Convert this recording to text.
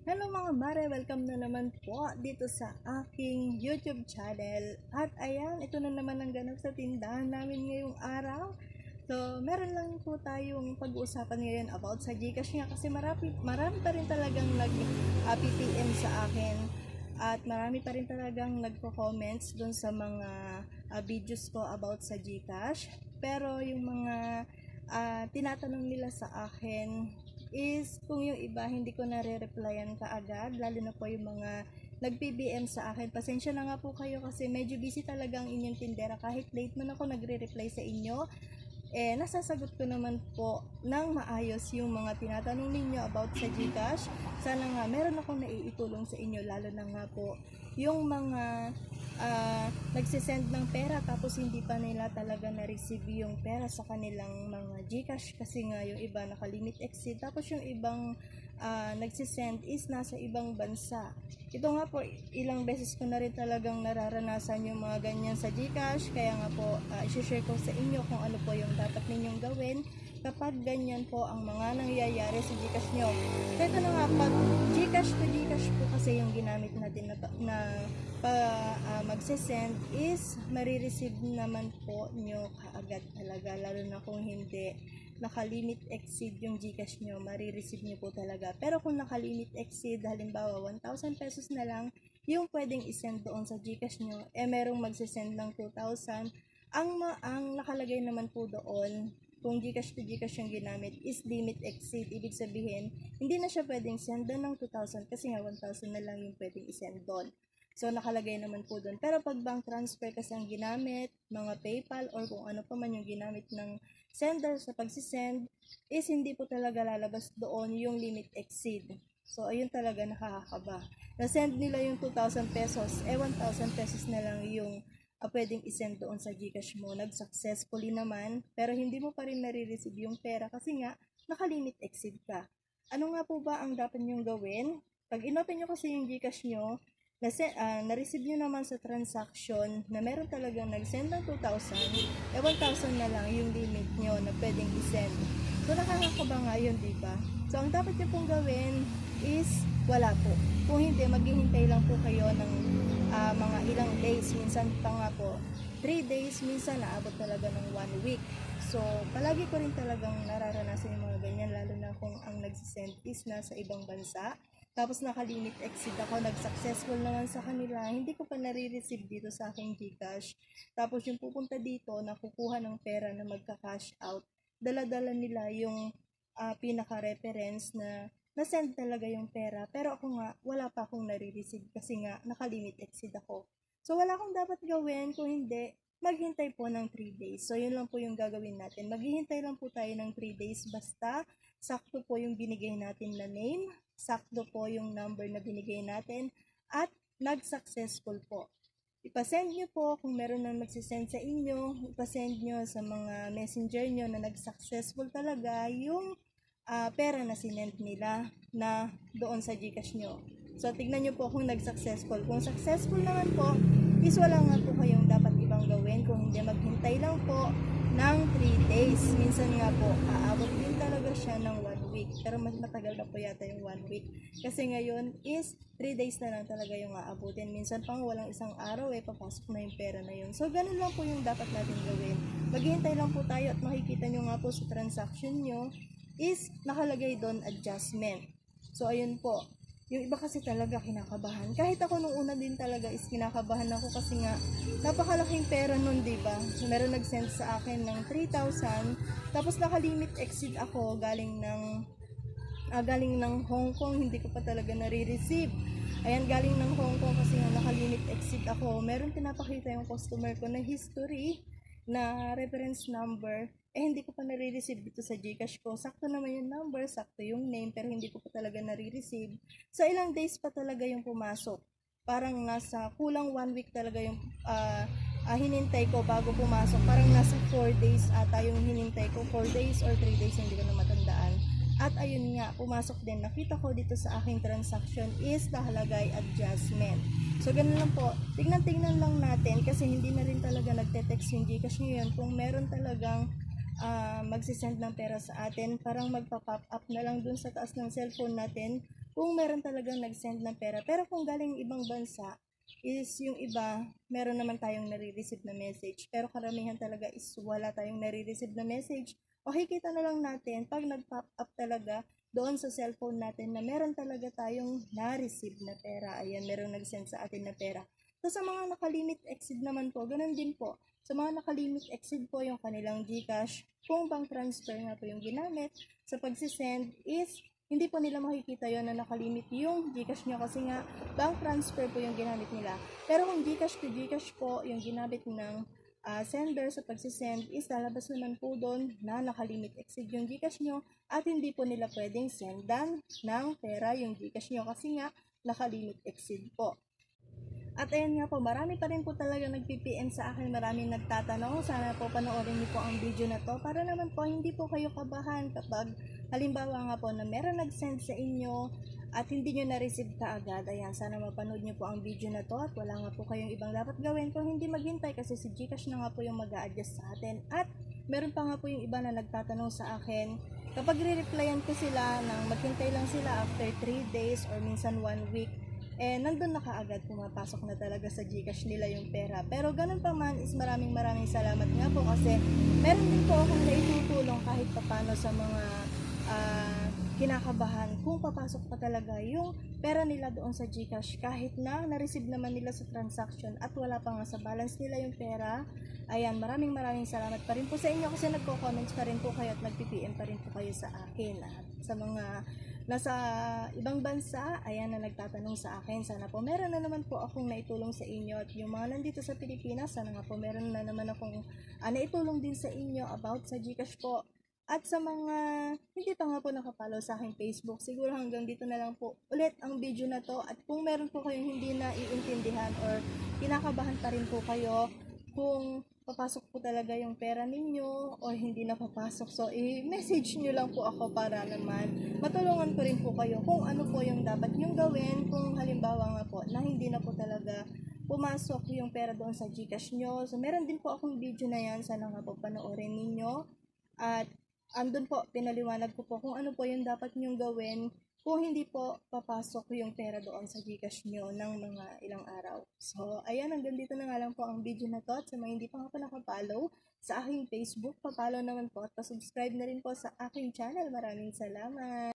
Hello mga mare, welcome na naman po dito sa aking YouTube channel. At ayan, ito na naman ang ganap sa tindahan namin ngayong araw. So, meron lang po tayong pag-uusapan ngayon about sa Gcash nga kasi marami pa rin talagang nag-PPM sa akin. At marami pa rin talagang nagko-comments dun sa mga videos ko about sa Gcash. Pero yung mga tinatanong nila sa akin is kung yung iba hindi ko nare-replyan kaagad, lalo na po yung mga nag-PBM sa akin. Pasensya na nga po kayo kasi medyo busy talaga ang inyong tindera. Kahit late man ako nagre-reply sa inyo, nasasagot ko naman po ng maayos yung mga tinatanong ninyo about sa Gcash. Sana nga meron akong naiitulong sa inyo, lalo na nga po yung mga nagsisend ng pera tapos hindi pa nila talaga na-receive yung pera sa kanilang mga Gcash kasi nga yung iba naka-limit exceed tapos yung ibang nagsisend is nasa ibang bansa. Ito nga po, ilang beses ko na rin talagang nararanasan yung mga ganyan sa Gcash, kaya nga po isi-share ko sa inyo kung ano po yung dapat ninyong gawin kapag ganyan po ang mga nangyayari sa Gcash nyo. So ito na nga, pag Gcash to Gcash po kasi yung ginamit natin na magsisend is marireceive naman po nyo kaagad talaga, lalo na kung hindi naka-limit exceed yung Gcash nyo, marireceive nyo po talaga. Pero kung naka-limit exceed, halimbawa 1,000 pesos na lang yung pwedeng isend doon sa Gcash nyo, merong magsisend ng 2,000. Ang nakalagay naman po doon, kung Gcash to Gcash yung ginamit, is limit exceed. Ibig sabihin, hindi na siya pwedeng send doon ng 2,000 kasi nga 1,000 na lang yung pwedeng isend doon. So, nakalagay naman po doon. Pero pag bank transfer kasi ang ginamit, mga PayPal, or kung ano pa man yung ginamit ng sender sa pagsisend, is hindi po talaga lalabas doon yung limit exceed. So, ayun talaga nakakakaba. Na-send nila yung 2,000 pesos, 1,000 pesos na lang yung pwedeng isend doon sa Gcash mo. Nag-successfully naman, pero hindi mo pa rin nare-receive yung pera kasi nga, naka-limit exceed ka. Ano nga po ba ang dapat nyong gawin? Pag inopen nyo kasi yung Gcash nyo, na-receive nyo naman sa transaction na meron talagang nag-send ng 2,000, 1,000 na lang yung limit nyo na pwedeng i-send. So, nakakakaba nga yun, diba? So, ang dapat nyo pong gawin is wala po. Kung hindi, maghihintay lang po kayo ng mga ilang days. Minsan pa nga po, 3 days, minsan naabot talaga ng 1 week. So, palagi ko rin talagang nararanasan yung mga ganyan, lalo na kung ang nagsisend is nasa ibang bansa. Tapos naka-limit exceed ako, nag-successful naman sa kanila, hindi ko pa nare-receive dito sa aking Gcash. Tapos yung pupunta dito, nakukuha ng pera na magka-cash out, dala-dala nila yung pinaka-reference na na-send talaga yung pera. Pero ako nga, wala pa akong nare-receive kasi nga naka-limit exceed ako. So wala akong dapat gawin kung hindi maghintay po ng 3 days. So yun lang po yung gagawin natin. Maghihintay lang po tayo ng 3 days basta sakto po yung binigay natin na name, sakto po yung number na binigay natin, at nag-successful po. Ipasend nyo po kung meron na magsisend sa inyo, ipasend nyo sa mga messenger nyo na nag-successful talaga yung pera na sinend nila na doon sa Gcash nyo. So, tignan nyo po kung nag-successful. Kung successful naman po, is wala nga po kayong dapat ibang gawin. Kung hindi, maghintay lang po ng 3 days. Minsan nga po, aabot din talaga siya ng 1 week. Pero mas matagal na po yata yung 1 week. Kasi ngayon is 3 days na lang talaga yung aabutin. Minsan pang walang isang araw papasok na yung pera na yun. So, ganun lang po yung dapat natin gawin. Maghihintay lang po tayo at makikita nyo nga po sa transaction nyo is nakalagay doon adjustment. So, ayun po. Yung iba kasi talaga kinakabahan. Kahit ako nung una din talaga is kinakabahan ako kasi nga napakalaking pera nun, diba? So, meron nag-send sa akin ng 3,000 tapos naka-limit exceed ako galing ng Hong Kong, hindi ko pa talaga nare-receive. Ayan, galing ng Hong Kong kasi nga naka-limit exceed ako. Meron pinapakita yung customer ko na history, na reference number, hindi ko pa nare-receive dito sa Gcash ko. Sakto naman yung number, sakto yung name, pero hindi ko pa talaga nare-receive. Sa ilang days pa talaga yung pumasok. Parang nasa kulang 1 week talaga yung hinintay ko bago pumasok. Parang nasa 4 days ata yung hinintay ko. 4 days or 3 days, hindi ko na matandaan. At ayun nga, pumasok din. Nakita ko dito sa aking transaction is nakalagay adjustment. So, ganun lang po. Tignan-tignan lang natin kasi hindi na rin talaga nagte-text yung Gcash ngayon. Kung meron talagang magsisend ng pera sa atin, parang magpa-pop up na lang dun sa taas ng cellphone natin kung meron talagang nag-send ng pera. Pero kung galing ibang bansa, is yung iba, meron naman tayong nare-receive na message. Pero karamihan talaga is wala tayong nare-receive na message. Makikita na lang natin pag nag-pop up talaga doon sa cellphone natin na meron talaga tayong na-receive na pera. Ayan, meron nag-send sa atin na pera. So, sa mga nakalimit exceed naman po, ganun din po. Sa mga nakalimit exceed po yung kanilang GCash, kung bank transfer nga po yung ginamit sa pagsisend is hindi po nila makikita yon na nakalimit yung GCash nyo kasi nga bank transfer po yung ginamit nila. Pero kung GCash to GCash po yung ginamit ng sender sa pagsisend is lalabas naman po doon na nakalimit exceed yung GCash nyo at hindi po nila pwedeng sendan ng pera yung GCash nyo kasi nga nakalimit exceed po. At ayan nga po, marami pa rin po talaga nag-PPM sa akin, maraming nagtatanong. Sana po panoorin niyo po ang video na to para naman po hindi po kayo kabahan kapag halimbawa nga po na meron nag-send sa inyo at hindi nyo na-receive kaagad. Ayan, sana mapanood niyo po ang video na to at wala nga po kayong ibang dapat gawin kung hindi maghintay kasi si Gcash na nga po yung mag-a-adjust sa atin. At meron pa nga po yung iba na nagtatanong sa akin, kapag re-replyan ko sila nang maghintay lang sila after 3 days or minsan 1 week, nandun na kaagad pumapasok na talaga sa GCash nila yung pera. Pero ganun pa man is maraming salamat nga po kasi meron din po akong naitutulong kahit papano sa mga kinakabahan kung papasok pa talaga yung pera nila doon sa GCash kahit na na-receive naman nila sa transaction at wala pa nga sa balance nila yung pera. Ayan, maraming salamat pa rin po sa inyo kasi nagko-comments pa rin po kayo at nag-PPM pa rin po kayo sa akin at sa mga nasa ibang bansa, ayan na nagtatanong sa akin. Sana po meron na naman po akong naitulong sa inyo at yung mga nandito sa Pilipinas, sana nga po meron na naman akong naitulong din sa inyo about sa GCash po. At sa mga hindi pa nga po nakapollow sa aking Facebook, siguro hanggang dito na lang po ulit ang video na to. At kung meron po kayong hindi na iintindihan or kinakabahan pa rin po kayo kung papasok po talaga yung pera ninyo o hindi na papasok. So, i-message nyo lang po ako para naman matulungan ko rin po kayo kung ano po yung dapat yung gawin kung halimbawa nga po na hindi na po talaga pumasok yung pera doon sa GCash nyo. So, meron din po akong video na yan. Sana nga po panoorin ninyo. At andun po, pinaliwanag ko po kung ano po yung dapat nyong gawin kung hindi po papasok yung pera doon sa GCash nyo ng mga ilang araw. So, ayan, hanggang dito na nga lang po ang video na to. At sa mga hindi pa nga po nakapollow sa aking Facebook, papollow naman po at pasubscribe na rin po sa aking channel. Maraming salamat!